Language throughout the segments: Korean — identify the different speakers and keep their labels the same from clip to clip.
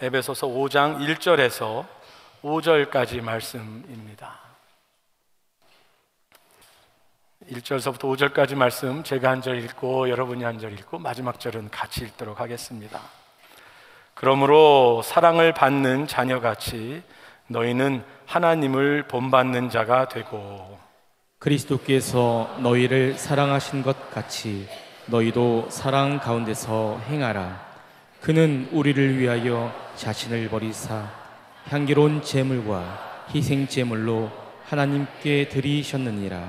Speaker 1: 에베소서 5장 1절에서 5절까지 말씀입니다. 1절서부터 5절까지 말씀 제가 한 절 읽고 여러분이 한 절 읽고 마지막 절은 같이 읽도록 하겠습니다. 그러므로 사랑을 받는 자녀같이 너희는 하나님을 본받는 자가 되고
Speaker 2: 그리스도께서 너희를 사랑하신 것 같이 너희도 사랑 가운데서 행하라. 그는 우리를 위하여 자신을 버리사 향기로운 제물과 희생 제물로 하나님께 드리셨느니라.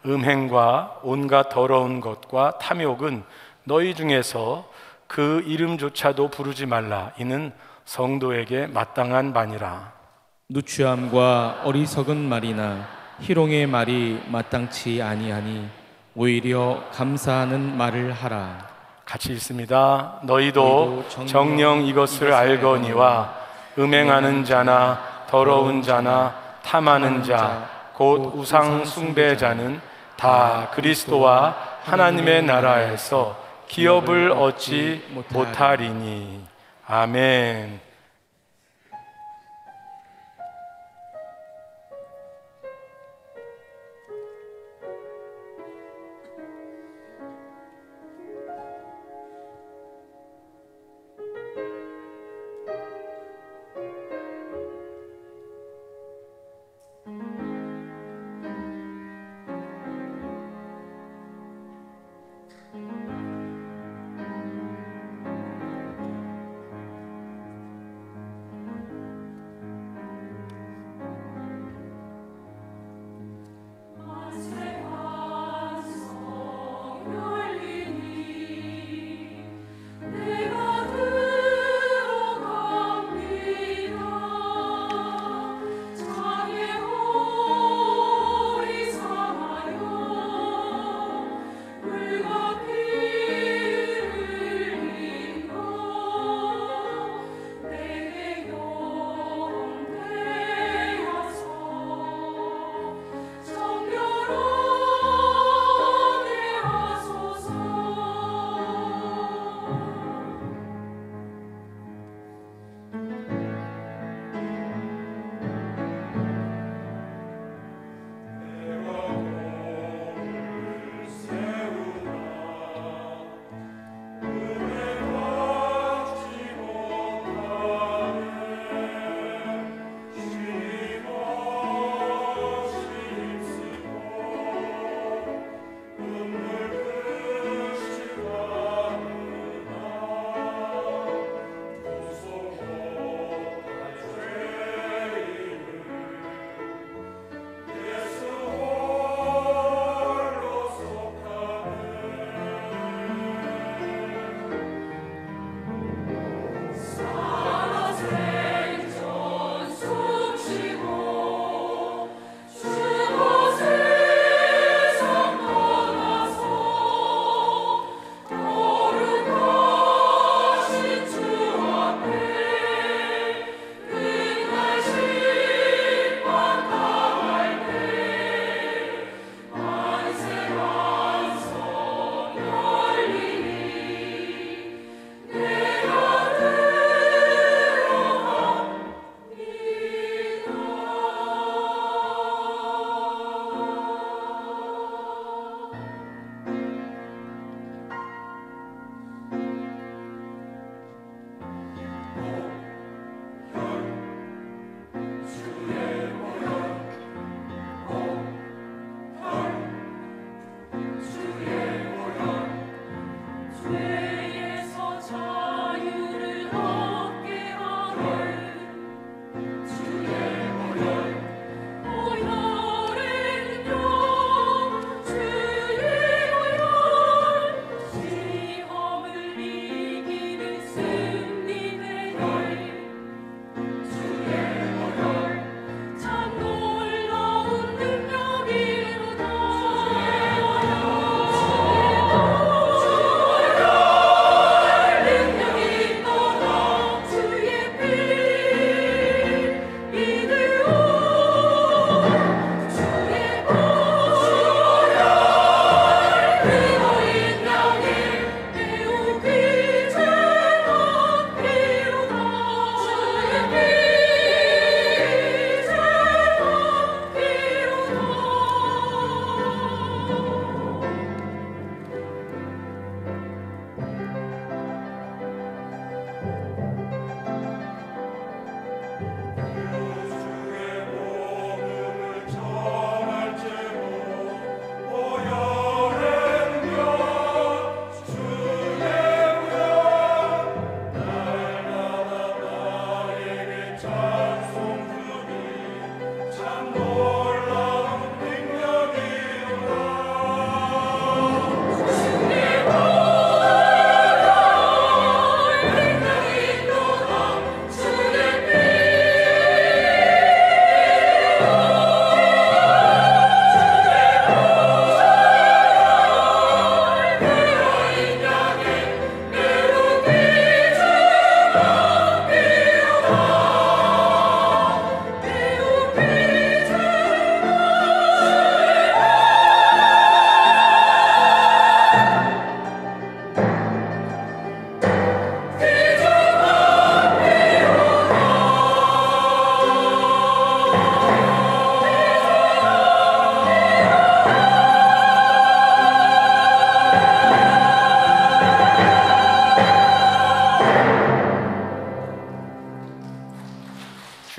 Speaker 1: 음행과 온갖 더러운 것과 탐욕은 너희 중에서 그 이름조차도 부르지 말라. 이는 성도에게 마땅한 바니라.
Speaker 2: 누추함과 어리석은 말이나 희롱의 말이 마땅치 아니하니 오히려 감사하는 말을 하라.
Speaker 1: 같이 읽습니다. 너희도 정녕 이것을 알거니와 음행하는 자나 더러운 자나 탐하는 자 곧 우상 숭배자는 다 그리스도와 하나님의 나라에서 기업을 얻지 못하리니. 아멘.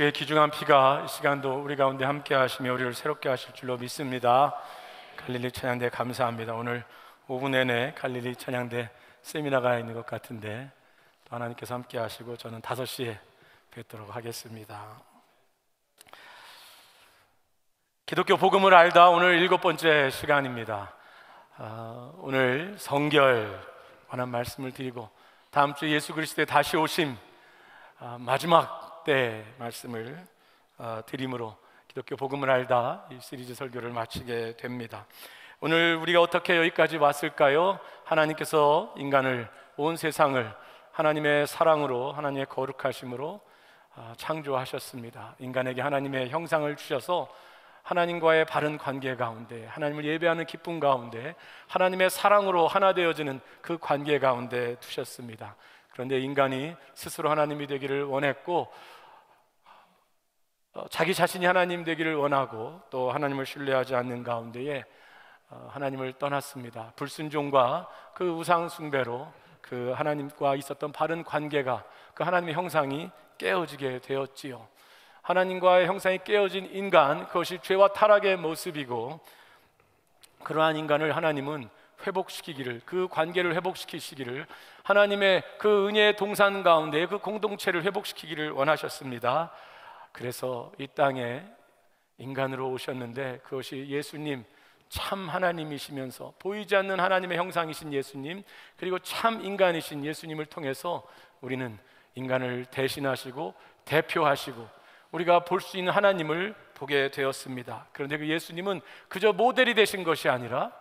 Speaker 1: 주의 귀중한 피가 이 시간도 우리 가운데 함께 하시며 우리를 새롭게 하실 줄로 믿습니다. 갈릴리 찬양대 감사합니다. 오늘 오후 내내 갈릴리 찬양대 세미나가 있는 것 같은데 또 하나님께서 함께 하시고 저는 5시에 뵙도록 하겠습니다. 기독교 복음을 알다 오늘 7번째 시간입니다. 오늘 성결 관한 말씀을 드리고 다음 주 예수 그리스도의 다시 오심 마지막 때 말씀을 드림으로 기독교 복음을 알다 이 시리즈 설교를 마치게 됩니다. 오늘 우리가 어떻게 여기까지 왔을까요? 하나님께서 인간을, 온 세상을 하나님의 사랑으로, 하나님의 거룩하심으로 창조하셨습니다. 인간에게 하나님의 형상을 주셔서 하나님과의 바른 관계 가운데, 하나님을 예배하는 기쁨 가운데, 하나님의 사랑으로 하나 되어지는 그 관계 가운데 두셨습니다. 그런데 인간이 스스로 하나님이 되기를 원했고 자기 자신이 하나님 되기를 원하고 또 하나님을 신뢰하지 않는 가운데에 하나님을 떠났습니다. 불순종과 그 우상 숭배로 그 하나님과 있었던 바른 관계가, 그 하나님의 형상이 깨어지게 되었지요. 하나님과의 형상이 깨어진 인간, 그것이 죄와 타락의 모습이고, 그러한 인간을 하나님은 회복시키기를, 그 관계를 회복시키시기를, 하나님의 그 은혜의 동산 가운데 그 공동체를 회복시키기를 원하셨습니다. 그래서 이 땅에 인간으로 오셨는데 그것이 예수님, 참 하나님이시면서 보이지 않는 하나님의 형상이신 예수님, 그리고 참 인간이신 예수님을 통해서 우리는 인간을 대신하시고 대표하시고 우리가 볼 수 있는 하나님을 보게 되었습니다. 그런데 그 예수님은 그저 모델이 되신 것이 아니라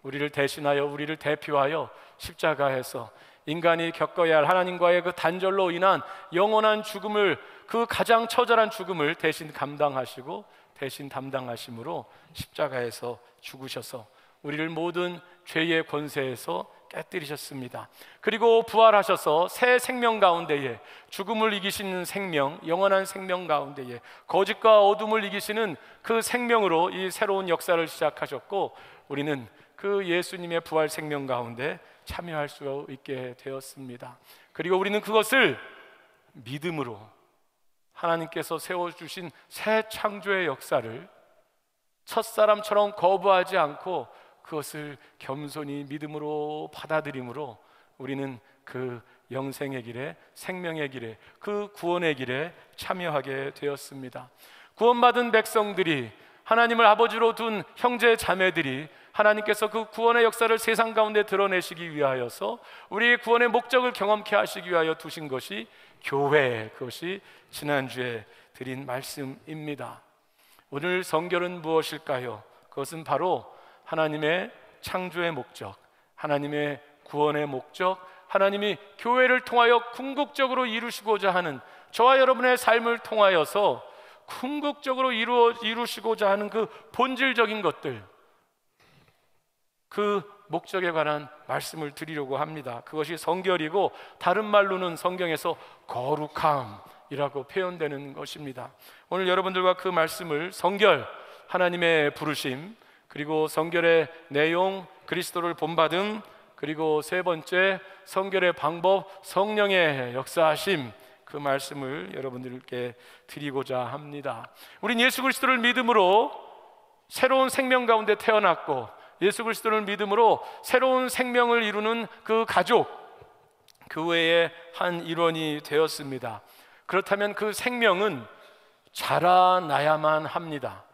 Speaker 1: 우리를 대신하여, 우리를 대표하여 십자가에서 인간이 겪어야 할 하나님과의 그 단절로 인한 영원한 죽음을, 그 가장 처절한 죽음을 대신 감당하시고 대신 담당하심으로 십자가에서 죽으셔서 우리를 모든 죄의 권세에서 깨뜨리셨습니다. 그리고 부활하셔서 새 생명 가운데에, 죽음을 이기시는 생명, 영원한 생명 가운데에 거짓과 어둠을 이기시는 그 생명으로 이 새로운 역사를 시작하셨고, 우리는 그 예수님의 부활 생명 가운데 참여할 수 있게 되었습니다. 그리고 우리는 그것을 믿음으로, 하나님께서 세워주신 새 창조의 역사를 첫사람처럼 거부하지 않고 그것을 겸손히 믿음으로 받아들임으로 우리는 그 영생의 길에, 생명의 길에, 그 구원의 길에 참여하게 되었습니다. 구원받은 백성들이, 하나님을 아버지로 둔 형제 자매들이 하나님께서 그 구원의 역사를 세상 가운데 드러내시기 위하여서 우리의 구원의 목적을 경험케 하시기 위하여 두신 것이 교회, 그것이 지난주에 드린 말씀입니다. 오늘 성결은 무엇일까요? 그것은 바로 하나님의 창조의 목적, 하나님의 구원의 목적, 하나님이 교회를 통하여 궁극적으로 이루시고자 하는, 저와 여러분의 삶을 통하여서 궁극적으로 이루시고자 하는 그 본질적인 것들, 그 목적에 관한 말씀을 드리려고 합니다. 그것이 성결이고 다른 말로는 성경에서 거룩함이라고 표현되는 것입니다. 오늘 여러분들과 그 말씀을, 성결, 하나님의 부르심, 그리고 성결의 내용, 그리스도를 본받음, 그리고 세 번째 성결의 방법, 성령의 역사하심, 그 말씀을 여러분들께 드리고자 합니다. 우린 예수 그리스도를 믿음으로 새로운 생명 가운데 태어났고, 예수 그리스도를 믿음으로 새로운 생명을 이루는 그 가족, 교회의 한 일원이 되었습니다. 그렇다면 그 생명은 자라나야만 합니다.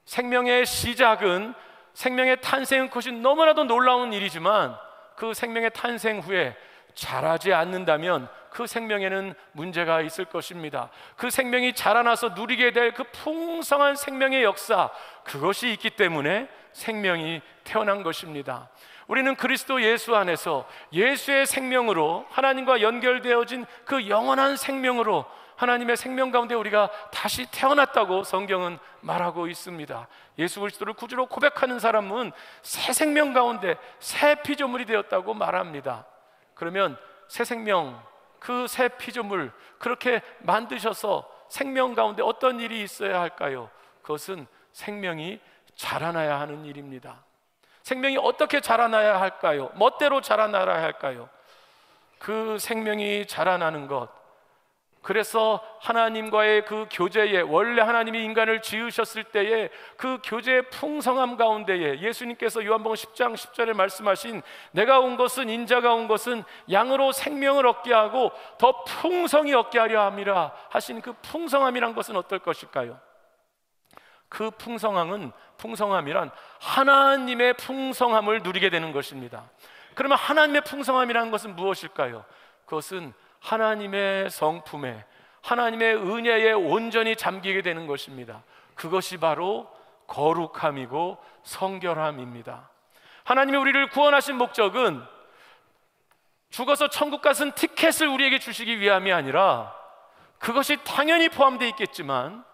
Speaker 1: 생명의 시작은, 생명의 탄생은 그것이 너무나도 놀라운 일이지만 그 생명의 탄생 후에 자라지 않는다면 그 생명에는 문제가 있을 것입니다. 그 생명이 자라나서 누리게 될 그 풍성한 생명의 역사, 그것이 있기 때문에 생명이 태어난 것입니다. 우리는 그리스도 예수 안에서 예수의 생명으로, 하나님과 연결되어진 그 영원한 생명으로 하나님의 생명 가운데 우리가 다시 태어났다고 성경은 말하고 있습니다. 예수 그리스도를 구주로 고백하는 사람은 새 생명 가운데 새 피조물이 되었다고 말합니다. 그러면 새 생명, 그 새 피조물, 그렇게 만드셔서 생명 가운데 어떤 일이 있어야 할까요? 그것은 생명이 자라나야 하는 일입니다. 생명이 어떻게 자라나야 할까요? 멋대로 자라나야 할까요? 그 생명이 자라나는 것, 그래서 하나님과의 그 교제에, 원래 하나님이 인간을 지으셨을 때에 그 교제의 풍성함 가운데에 예수님께서 요한복음 10장 10절에 말씀하신 내가 온 것은, 인자가 온 것은 양으로 생명을 얻게 하고 더 풍성히 얻게 하려 함이라 하신 그 풍성함이란 것은 어떨 것일까요? 그 풍성함이란 하나님의 풍성함을 누리게 되는 것입니다. 그러면 하나님의 풍성함이라는 것은 무엇일까요? 그것은 하나님의 성품에, 하나님의 은혜에 온전히 잠기게 되는 것입니다. 그것이 바로 거룩함이고 성결함입니다. 하나님이 우리를 구원하신 목적은 죽어서 천국 가는 티켓을 우리에게 주시기 위함이 아니라, 그것이 당연히 포함되어 있겠지만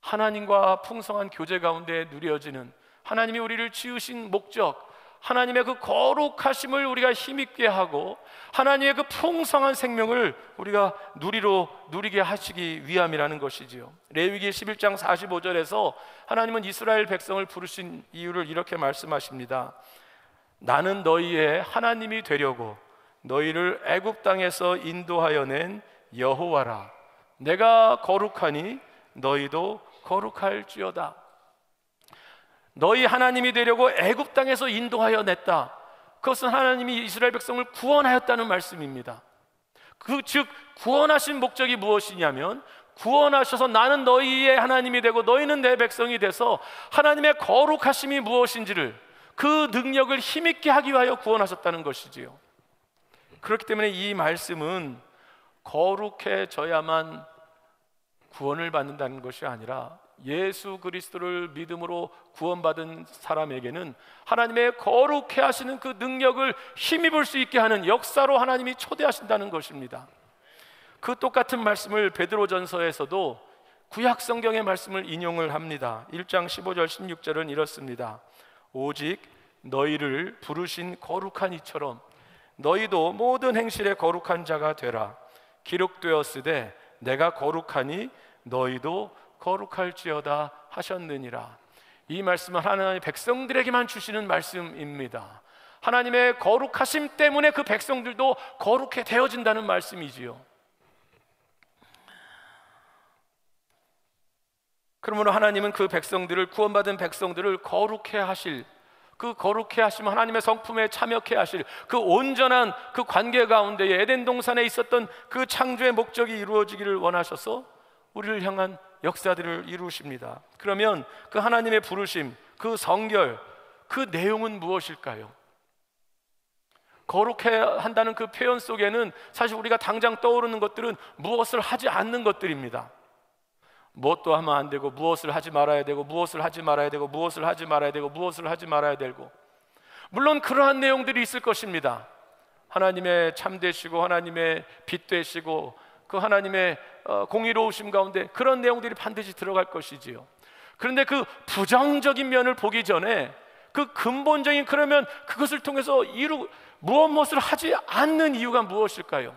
Speaker 1: 하나님과 풍성한 교제 가운데 누려지는 하나님이 우리를 지으신 목적, 하나님의 그 거룩하심을 우리가 힘있게 하고 하나님의 그 풍성한 생명을 우리가 누리게 하시기 위함이라는 것이지요. 레위기 11장 45절에서 하나님은 이스라엘 백성을 부르신 이유를 이렇게 말씀하십니다. 나는 너희의 하나님이 되려고 너희를 애굽 땅에서 인도하여 낸 여호와라. 내가 거룩하니 너희도 거룩할지어다. 너희 하나님이 되려고 애굽 땅에서 인도하여 냈다. 그것은 하나님이 이스라엘 백성을 구원하였다는 말씀입니다. 즉 구원하신 목적이 무엇이냐면, 구원하셔서 나는 너희의 하나님이 되고 너희는 내 백성이 돼서 하나님의 거룩하심이 무엇인지를, 그 능력을 힘있게 하기 위하여 구원하셨다는 것이지요. 그렇기 때문에 이 말씀은 거룩해져야만 구원을 받는다는 것이 아니라, 예수 그리스도를 믿음으로 구원받은 사람에게는 하나님의 거룩해 하시는 그 능력을 힘입을 수 있게 하는 역사로 하나님이 초대하신다는 것입니다. 그 똑같은 말씀을 베드로전서에서도 구약 성경의 말씀을 인용을 합니다. 1장 15절 16절은 이렇습니다. 오직 너희를 부르신 거룩한 이처럼 너희도 모든 행실에 거룩한 자가 되라. 기록되었으되 내가 거룩하니 너희도 거룩할지어다 하셨느니라. 이 말씀은 하나님의 백성들에게만 주시는 말씀입니다. 하나님의 거룩하심 때문에 그 백성들도 거룩해 되어진다는 말씀이지요. 그러므로 하나님은 그 백성들을, 구원받은 백성들을 거룩해 하실, 그 거룩해 하시면 하나님의 성품에 참여케 하실 그 온전한 그 관계 가운데에 에덴 동산에 있었던 그 창조의 목적이 이루어지기를 원하셔서 우리를 향한 역사들을 이루십니다. 그러면 그 하나님의 부르심, 그 성결, 그 내용은 무엇일까요? 거룩해 한다는 그 표현 속에는 사실 우리가 당장 떠오르는 것들은 무엇을 하지 않는 것들입니다. 무엇도 하면 안 되고, 무엇을 하지 말아야 되고, 무엇을 하지 말아야 되고, 무엇을 하지 말아야 되고, 무엇을 하지 말아야 되고, 물론 그러한 내용들이 있을 것입니다. 하나님의 참되시고 하나님의 빛 되시고 그 하나님의 공의로우심 가운데 그런 내용들이 반드시 들어갈 것이지요. 그런데 그 부정적인 면을 보기 전에 그 근본적인, 그러면 그것을 통해서 무엇을 하지 않는 이유가 무엇일까요?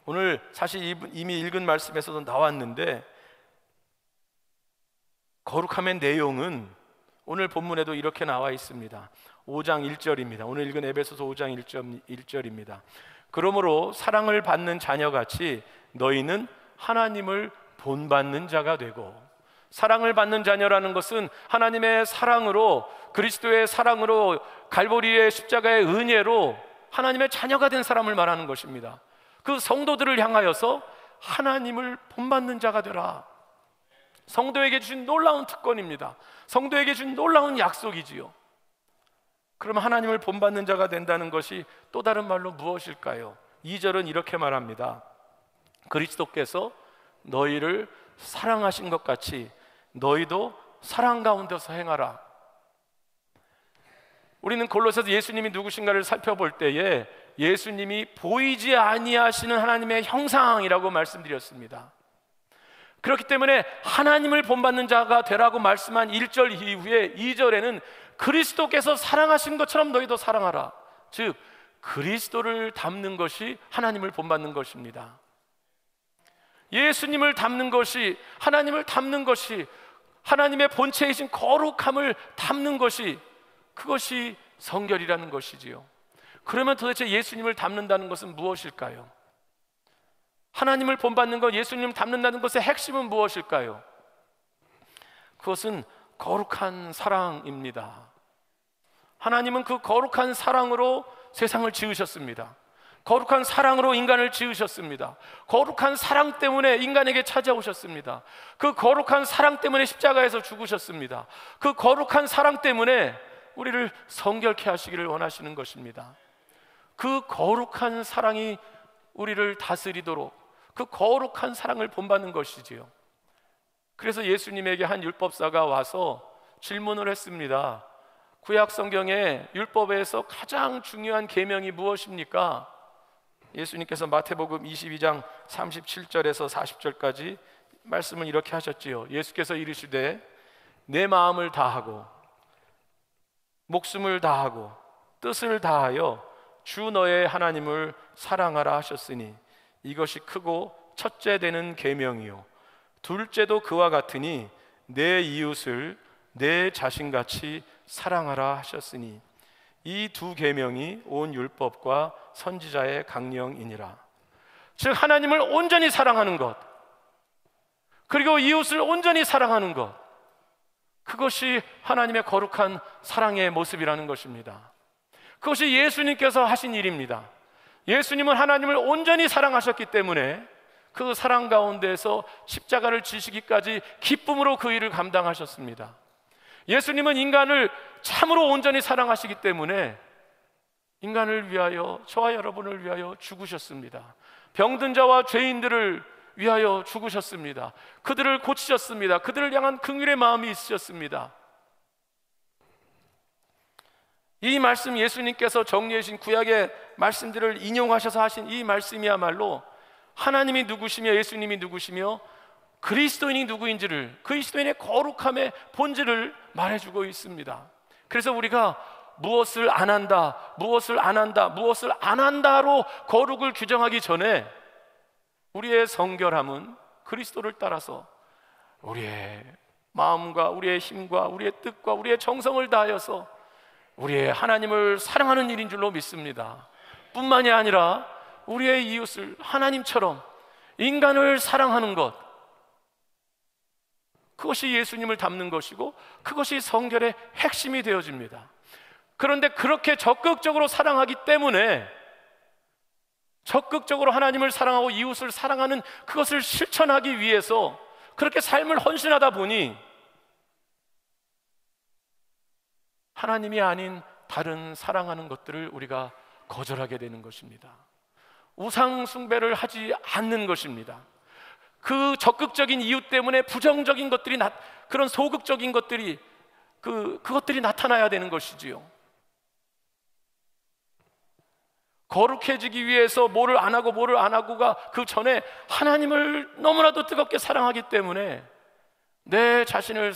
Speaker 1: 오늘 사실 이미 읽은 말씀에서도 나왔는데, 거룩함의 내용은 오늘 본문에도 이렇게 나와 있습니다. 5장 1절입니다. 오늘 읽은 에베소서 5장 1절입니다. 그러므로 사랑을 받는 자녀같이 너희는 하나님을 본받는 자가 되고, 사랑을 받는 자녀라는 것은 하나님의 사랑으로, 그리스도의 사랑으로, 갈보리의 십자가의 은혜로 하나님의 자녀가 된 사람을 말하는 것입니다. 그 성도들을 향하여서 하나님을 본받는 자가 되라. 성도에게 주신 놀라운 특권입니다. 성도에게 주신 놀라운 약속이지요. 그러면 하나님을 본받는 자가 된다는 것이 또 다른 말로 무엇일까요? 2절은 이렇게 말합니다. 그리스도께서 너희를 사랑하신 것 같이 너희도 사랑 가운데서 행하라. 우리는 골로새서 예수님이 누구신가를 살펴볼 때에 예수님이 보이지 아니하시는 하나님의 형상이라고 말씀드렸습니다. 그렇기 때문에 하나님을 본받는 자가 되라고 말씀한 1절 이후에 2절에는 그리스도께서 사랑하신 것처럼 너희도 사랑하라. 즉 그리스도를 닮는 것이 하나님을 본받는 것입니다. 예수님을 닮는 것이, 하나님을 닮는 것이, 하나님의 본체이신 거룩함을 닮는 것이, 그것이 성결이라는 것이지요. 그러면 도대체 예수님을 닮는다는 것은 무엇일까요? 하나님을 본받는 것, 예수님을 닮는다는 것의 핵심은 무엇일까요? 그것은 거룩한 사랑입니다. 하나님은 그 거룩한 사랑으로 세상을 지으셨습니다. 거룩한 사랑으로 인간을 지으셨습니다. 거룩한 사랑 때문에 인간에게 찾아오셨습니다. 그 거룩한 사랑 때문에 십자가에서 죽으셨습니다. 그 거룩한 사랑 때문에 우리를 성결케 하시기를 원하시는 것입니다. 그 거룩한 사랑이 우리를 다스리도록, 그 거룩한 사랑을 본받는 것이지요. 그래서 예수님에게 한 율법사가 와서 질문을 했습니다. 구약 성경에 율법에서 가장 중요한 계명이 무엇입니까? 예수님께서 마태복음 22장 37절에서 40절까지 말씀을 이렇게 하셨지요. 예수께서 이르시되 내 마음을 다하고 목숨을 다하고 뜻을 다하여 주 너의 하나님을 사랑하라 하셨으니 이것이 크고 첫째 되는 계명이요 둘째도 그와 같으니 내 이웃을 내 자신같이 사랑하라 하셨으니 이 두 계명이 온 율법과 선지자의 강령이니라. 즉 하나님을 온전히 사랑하는 것, 그리고 이웃을 온전히 사랑하는 것, 그것이 하나님의 거룩한 사랑의 모습이라는 것입니다. 그것이 예수님께서 하신 일입니다. 예수님은 하나님을 온전히 사랑하셨기 때문에 그 사랑 가운데서 십자가를 지시기까지 기쁨으로 그 일을 감당하셨습니다. 예수님은 인간을 참으로 온전히 사랑하시기 때문에 인간을 위하여, 저와 여러분을 위하여 죽으셨습니다. 병든 자와 죄인들을 위하여 죽으셨습니다. 그들을 고치셨습니다. 그들을 향한 긍휼의 마음이 있으셨습니다. 이 말씀, 예수님께서 정리해 주신 구약의 말씀들을 인용하셔서 하신 이 말씀이야말로 하나님이 누구시며 예수님이 누구시며 그리스도인이 누구인지를, 그리스도인의 거룩함의 본질을 말해주고 있습니다. 그래서 우리가 무엇을 안 한다, 무엇을 안 한다, 무엇을 안 한다로 거룩을 규정하기 전에 우리의 성결함은 그리스도를 따라서 우리의 마음과 우리의 힘과 우리의 뜻과 우리의 정성을 다하여서 우리의 하나님을 사랑하는 일인 줄로 믿습니다. 뿐만이 아니라 우리의 이웃을 하나님처럼 인간을 사랑하는 것, 그것이 예수님을 닮는 것이고 그것이 성결의 핵심이 되어집니다. 그런데 그렇게 적극적으로 사랑하기 때문에, 적극적으로 하나님을 사랑하고 이웃을 사랑하는 그것을 실천하기 위해서 그렇게 삶을 헌신하다 보니 하나님이 아닌 다른 사랑하는 것들을 우리가 거절하게 되는 것입니다. 우상 숭배를 하지 않는 것입니다. 그 적극적인 이유 때문에 부정적인 것들이 그런 소극적인 것들이 그것들이 나타나야 되는 것이지요. 거룩해지기 위해서 뭐를 안 하고 뭐를 안 하고가 그 전에 하나님을 너무나도 뜨겁게 사랑하기 때문에 내 자신을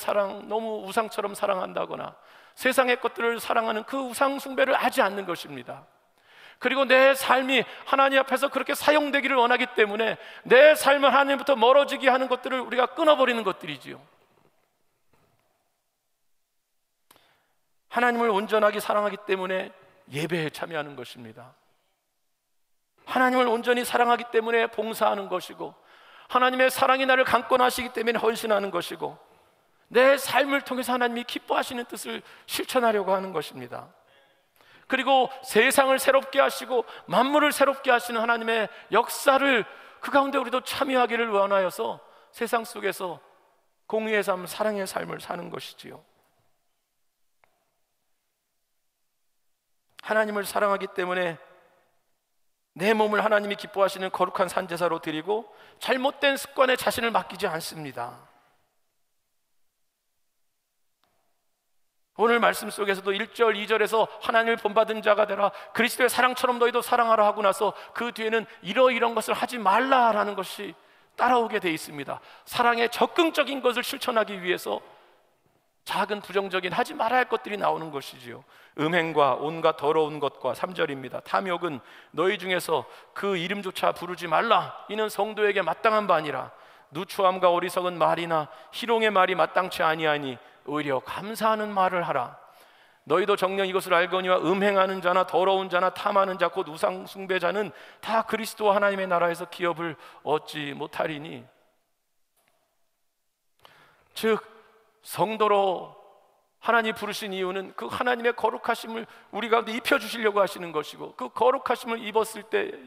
Speaker 1: 너무 우상처럼 사랑한다거나 세상의 것들을 사랑하는 그 우상 숭배를 하지 않는 것입니다. 그리고 내 삶이 하나님 앞에서 그렇게 사용되기를 원하기 때문에 내 삶을 하나님부터 멀어지게 하는 것들을 우리가 끊어버리는 것들이지요. 하나님을 온전하게 사랑하기 때문에 예배에 참여하는 것입니다. 하나님을 온전히 사랑하기 때문에 봉사하는 것이고, 하나님의 사랑이 나를 강권하시기 때문에 헌신하는 것이고, 내 삶을 통해서 하나님이 기뻐하시는 뜻을 실천하려고 하는 것입니다. 그리고 세상을 새롭게 하시고 만물을 새롭게 하시는 하나님의 역사를 그 가운데 우리도 참여하기를 원하여서 세상 속에서 공의의 삶, 사랑의 삶을 사는 것이지요. 하나님을 사랑하기 때문에 내 몸을 하나님이 기뻐하시는 거룩한 산제사로 드리고 잘못된 습관에 자신을 맡기지 않습니다. 오늘 말씀 속에서도 1절, 2절에서 하나님을 본받은 자가 되라, 그리스도의 사랑처럼 너희도 사랑하라 하고 나서 그 뒤에는 이러이런 것을 하지 말라라는 것이 따라오게 돼 있습니다. 사랑의 적극적인 것을 실천하기 위해서 작은 부정적인 하지 말아야 할 것들이 나오는 것이지요. 음행과 온갖 더러운 것과 3절입니다. 탐욕은 너희 중에서 그 이름조차 부르지 말라. 이는 성도에게 마땅한 바 아니라 누추함과 어리석은 말이나 희롱의 말이 마땅치 아니하니 오히려 감사하는 말을 하라. 너희도 정녕 이것을 알거니와 음행하는 자나 더러운 자나 탐하는 자 곧 우상 숭배자는 다 그리스도와 하나님의 나라에서 기업을 얻지 못하리니. 즉 성도로 하나님 부르신 이유는 그 하나님의 거룩하심을 우리 가운데 입혀주시려고 하시는 것이고, 그 거룩하심을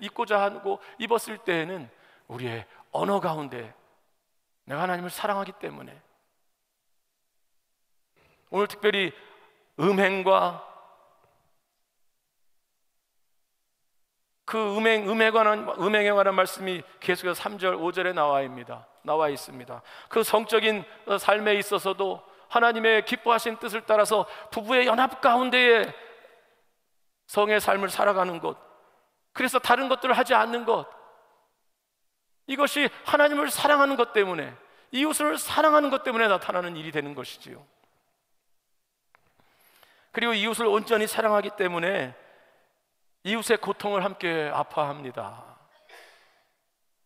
Speaker 1: 입고자 하고 입었을 때에는 우리의 언어 가운데 내가 하나님을 사랑하기 때문에, 오늘 특별히 음행과 그 음행에 관한 말씀이 계속해서 3절, 5절에 나와 있습니다. 그 성적인 삶에 있어서도 하나님의 기뻐하신 뜻을 따라서 부부의 연합 가운데에 성의 삶을 살아가는 것, 그래서 다른 것들을 하지 않는 것, 이것이 하나님을 사랑하는 것 때문에, 이웃을 사랑하는 것 때문에 나타나는 일이 되는 것이지요. 그리고 이웃을 온전히 사랑하기 때문에 이웃의 고통을 함께 아파합니다.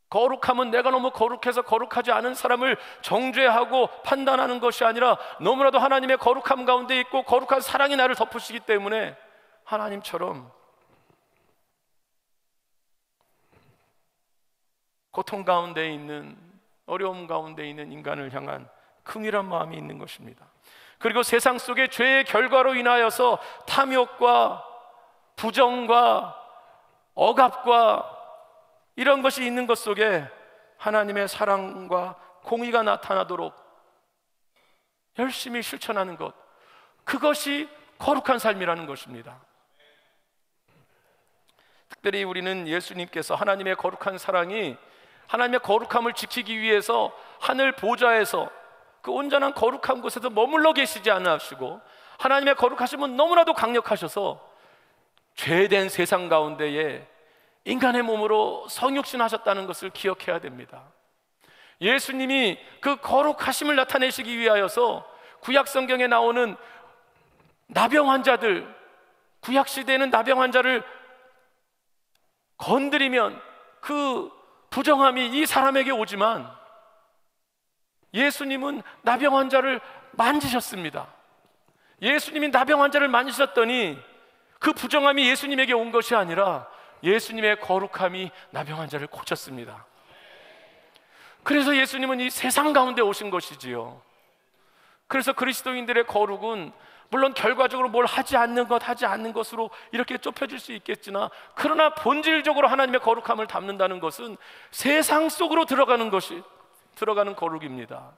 Speaker 1: 거룩함은 내가 너무 거룩해서 거룩하지 않은 사람을 정죄하고 판단하는 것이 아니라, 너무나도 하나님의 거룩함 가운데 있고 거룩한 사랑이 나를 덮으시기 때문에 하나님처럼 고통 가운데 있는, 어려움 가운데 있는 인간을 향한 긍휼한 마음이 있는 것입니다. 그리고 세상 속의 죄의 결과로 인하여서 탐욕과 부정과 억압과 이런 것이 있는 것 속에 하나님의 사랑과 공의가 나타나도록 열심히 실천하는 것, 그것이 거룩한 삶이라는 것입니다. 특별히 우리는 예수님께서 하나님의 거룩한 사랑이, 하나님의 거룩함을 지키기 위해서 하늘 보좌에서 그 온전한 거룩한 곳에서 머물러 계시지 않으시고, 하나님의 거룩하심은 너무나도 강력하셔서 죄된 세상 가운데에 인간의 몸으로 성육신 하셨다는 것을 기억해야 됩니다. 예수님이 그 거룩하심을 나타내시기 위하여서 구약 성경에 나오는 나병 환자들, 구약 시대에는 나병 환자를 건드리면 그 부정함이 이 사람에게 오지만, 예수님은 나병 환자를 만지셨습니다. 예수님이 나병 환자를 만지셨더니 그 부정함이 예수님에게 온 것이 아니라 예수님의 거룩함이 나병 환자를 고쳤습니다. 그래서 예수님은 이 세상 가운데 오신 것이지요. 그래서 그리스도인들의 거룩은 물론 결과적으로 뭘 하지 않는 것으로 이렇게 좁혀질 수 있겠으나, 그러나 본질적으로 하나님의 거룩함을 담는다는 것은 세상 속으로 들어가는 거룩입니다.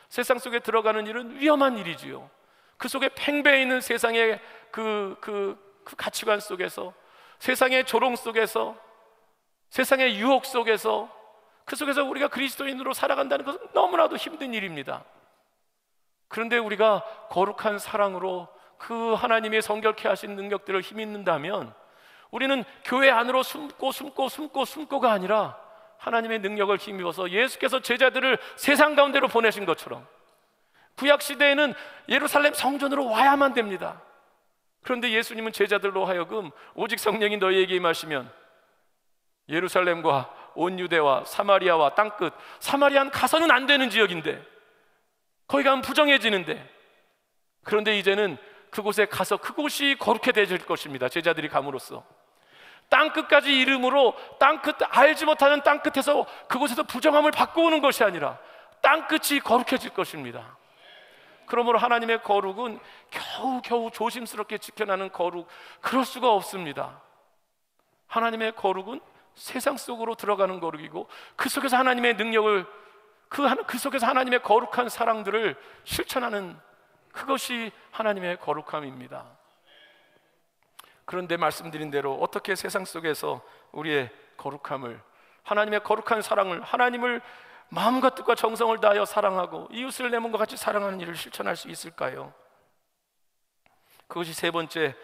Speaker 1: 세상 속에 들어가는 일은 위험한 일이지요. 그 속에 팽배해 있는 세상의 그 가치관 속에서, 세상의 조롱 속에서, 세상의 유혹 속에서, 그 속에서 우리가 그리스도인으로 살아간다는 것은 너무나도 힘든 일입니다. 그런데 우리가 거룩한 사랑으로 그 하나님의 성결케 하신 능력들을 힘입는다면, 우리는 교회 안으로 숨고가 아니라 하나님의 능력을 힘입어서 예수께서 제자들을 세상 가운데로 보내신 것처럼, 구약 시대에는 예루살렘 성전으로 와야만 됩니다. 그런데 예수님은 제자들로 하여금 오직 성령이 너희에게 임하시면 예루살렘과 온 유대와 사마리아와 땅끝, 사마리아는 가서는 안 되는 지역인데, 거기 가면 부정해지는데, 그런데 이제는 그곳에 가서 그곳이 거룩해 되질 것입니다. 제자들이 감으로써 땅끝까지 이름으로, 땅끝, 알지 못하는 땅끝에서 그곳에서 부정함을 바꾸는 것이 아니라 땅끝이 거룩해질 것입니다. 그러므로 하나님의 거룩은 겨우겨우 조심스럽게 지켜나는 거룩, 그럴 수가 없습니다. 하나님의 거룩은 세상 속으로 들어가는 거룩이고, 그 속에서 하나님의 능력을, 그 속에서 하나님의 거룩한 사랑들을 실천하는, 그것이 하나님의 거룩함입니다. 그런데 말씀드린 대로 어떻게 세상 속에서 우리의 거룩함을, 하나님의 거룩한 사랑을, 하나님을 마음과 뜻과 정성을 다하여 사랑하고 이웃을 내 몸과 같이 사랑하는 일을 실천할 수 있을까요? 그것이 세 번째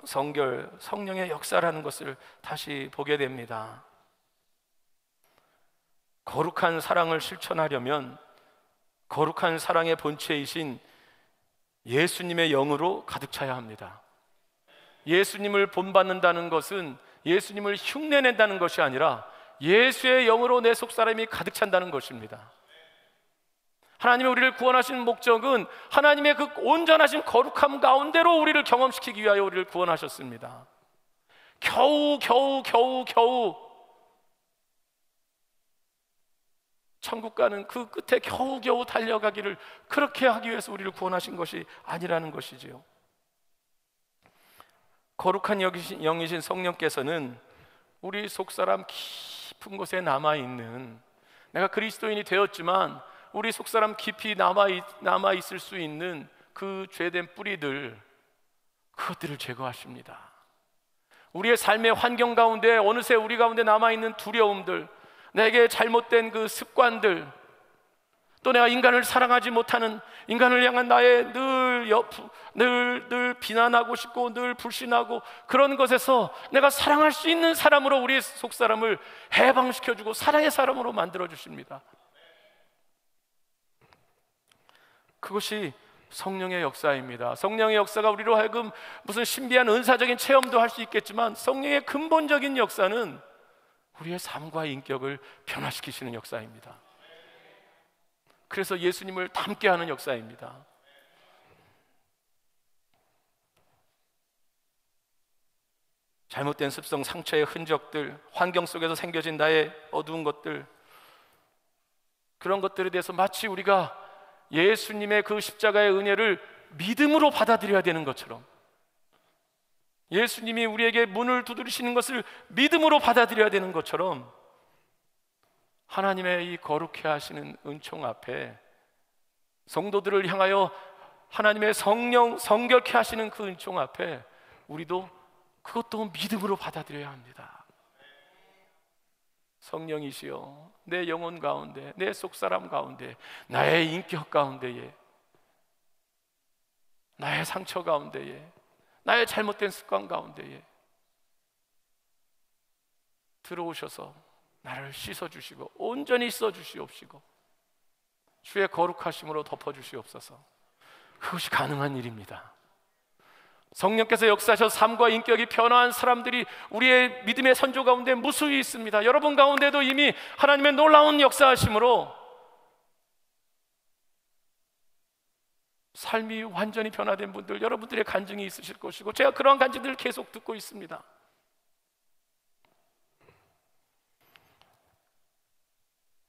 Speaker 1: 성결, 성령의 역사라는 것을 다시 보게 됩니다. 거룩한 사랑을 실천하려면 거룩한 사랑의 본체이신 예수님의 영으로 가득 차야 합니다. 예수님을 본받는다는 것은 예수님을 흉내낸다는 것이 아니라 예수의 영으로 내 속사람이 가득 찬다는 것입니다. 하나님의 우리를 구원하신 목적은 하나님의 그 온전하신 거룩함 가운데로 우리를 경험시키기 위하여 우리를 구원하셨습니다. 겨우 천국 가는 그 끝에 겨우 달려가기를 그렇게 하기 위해서 우리를 구원하신 것이 아니라는 것이지요. 거룩한 영이신 성령께서는 우리 속사람 깊은 곳에 남아있는, 내가 그리스도인이 되었지만 우리 속사람 깊이 남아있을 수 있는 그 죄된 뿌리들, 그것들을 제거하십니다. 우리의 삶의 환경 가운데 어느새 우리 가운데 남아있는 두려움들, 내게 잘못된 그 습관들, 또 내가 인간을 사랑하지 못하는, 인간을 향한 나의 늘 비난하고 싶고 늘 불신하고 그런 것에서 내가 사랑할 수 있는 사람으로 우리 속사람을 해방시켜주고 사랑의 사람으로 만들어 주십니다. 그것이 성령의 역사입니다. 성령의 역사가 우리로 하여금 무슨 신비한 은사적인 체험도 할 수 있겠지만, 성령의 근본적인 역사는 우리의 삶과 인격을 변화시키시는 역사입니다. 그래서 예수님을 닮게 하는 역사입니다. 잘못된 습성, 상처의 흔적들, 환경 속에서 생겨진 나의 어두운 것들, 그런 것들에 대해서 마치 우리가 예수님의 그 십자가의 은혜를 믿음으로 받아들여야 되는 것처럼, 예수님이 우리에게 문을 두드리시는 것을 믿음으로 받아들여야 되는 것처럼, 하나님의 이 거룩해 하시는 은총 앞에 성도들을 향하여 하나님의 성령 성결케 하시는 그 은총 앞에 우리도 그것도 믿음으로 받아들여야 합니다. 성령이시여, 내 영혼 가운데, 내 속사람 가운데, 나의 인격 가운데에, 나의 상처 가운데에, 나의 잘못된 습관 가운데에 들어오셔서 나를 씻어주시고 온전히 써주시옵시고 주의 거룩하심으로 덮어주시옵소서. 그것이 가능한 일입니다. 성령께서 역사하셔서 삶과 인격이 변화한 사람들이 우리의 믿음의 선조 가운데 무수히 있습니다. 여러분 가운데도 이미 하나님의 놀라운 역사하심으로 삶이 완전히 변화된 분들, 여러분들의 간증이 있으실 것이고, 제가 그러한 간증들을 계속 듣고 있습니다.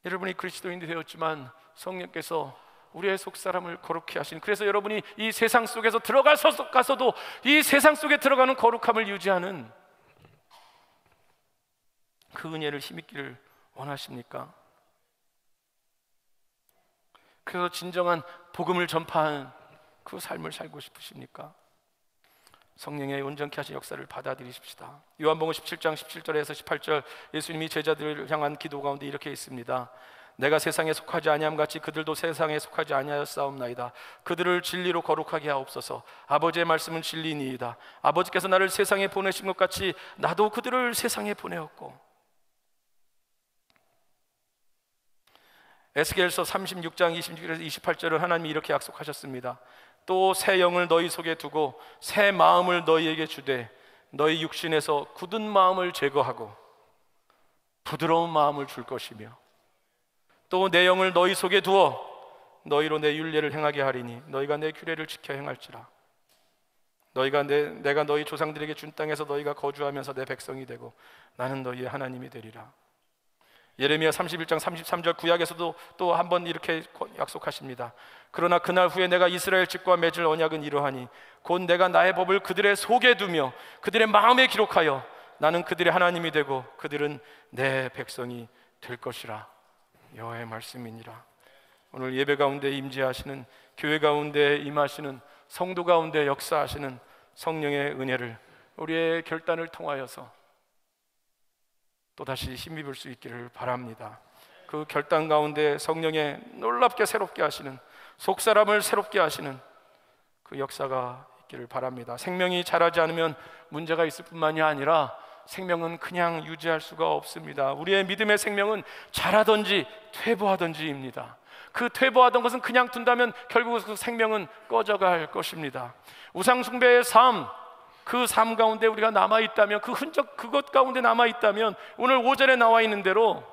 Speaker 1: 여러분이 그리스도인이 되었지만 성령께서 우리의 속사람을 거룩히 하신, 그래서 여러분이 이 세상 속에서 들어가서도 이 세상 속에 들어가는 거룩함을 유지하는 그 은혜를 힘입기를 원하십니까? 그래서 진정한 복음을 전파하는 그 삶을 살고 싶으십니까? 성령의 온전케 하신 역사를 받아들이십시다. 요한복음 17장 17절에서 18절, 예수님이 제자들을 향한 기도 가운데 이렇게 있습니다. 내가 세상에 속하지 아니함 같이 그들도 세상에 속하지 아니하였사옵나이다. 그들을 진리로 거룩하게 하옵소서. 아버지의 말씀은 진리니이다. 아버지께서 나를 세상에 보내신 것 같이 나도 그들을 세상에 보내었고. 에스겔서 36장 26절에서 28절을 하나님이 이렇게 약속하셨습니다. 또 새 영을 너희 속에 두고 새 마음을 너희에게 주되 너희 육신에서 굳은 마음을 제거하고 부드러운 마음을 줄 것이며, 또 내 영을 너희 속에 두어 너희로 내 율례를 행하게 하리니 너희가 내 규례를 지켜 행할지라. 내가 너희 조상들에게 준 땅에서 너희가 거주하면서 내 백성이 되고 나는 너희의 하나님이 되리라. 예레미야 31장 33절 구약에서도 또 한 번 이렇게 약속하십니다. 그러나 그날 후에 내가 이스라엘 집과 맺을 언약은 이러하니 곧 내가 나의 법을 그들의 속에 두며 그들의 마음에 기록하여 나는 그들의 하나님이 되고 그들은 내 백성이 될 것이라. 여호와의 말씀이니라. 오늘 예배 가운데 임재하시는, 교회 가운데 임하시는, 성도 가운데 역사하시는 성령의 은혜를 우리의 결단을 통하여서 또다시 힘입을 수 있기를 바랍니다. 그 결단 가운데 성령의 놀랍게 새롭게 하시는, 속사람을 새롭게 하시는 그 역사가 있기를 바랍니다. 생명이 자라지 않으면 문제가 있을 뿐만이 아니라 생명은 그냥 유지할 수가 없습니다. 우리의 믿음의 생명은 자라든지 퇴보하든지입니다. 그 퇴보하던 것은 그냥 둔다면 결국 그 생명은 꺼져갈 것입니다. 우상숭배의 삶, 그 삶 가운데 우리가 남아있다면, 그 흔적, 그것 가운데 남아있다면 오늘 5절에 나와 있는 대로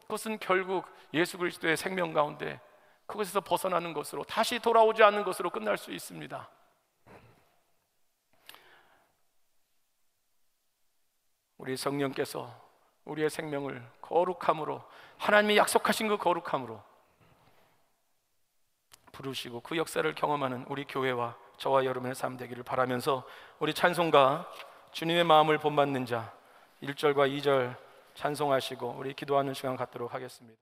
Speaker 1: 그것은 결국 예수 그리스도의 생명 가운데 그것에서 벗어나는 것으로, 다시 돌아오지 않는 것으로 끝날 수 있습니다. 우리 성령께서 우리의 생명을 거룩함으로, 하나님이 약속하신 그 거룩함으로 부르시고 그 역사를 경험하는 우리 교회와 저와 여러분의 삶 되기를 바라면서, 우리 찬송가 주님의 마음을 본받는 자 1절과 2절 찬송하시고 우리 기도하는 시간 갖도록 하겠습니다.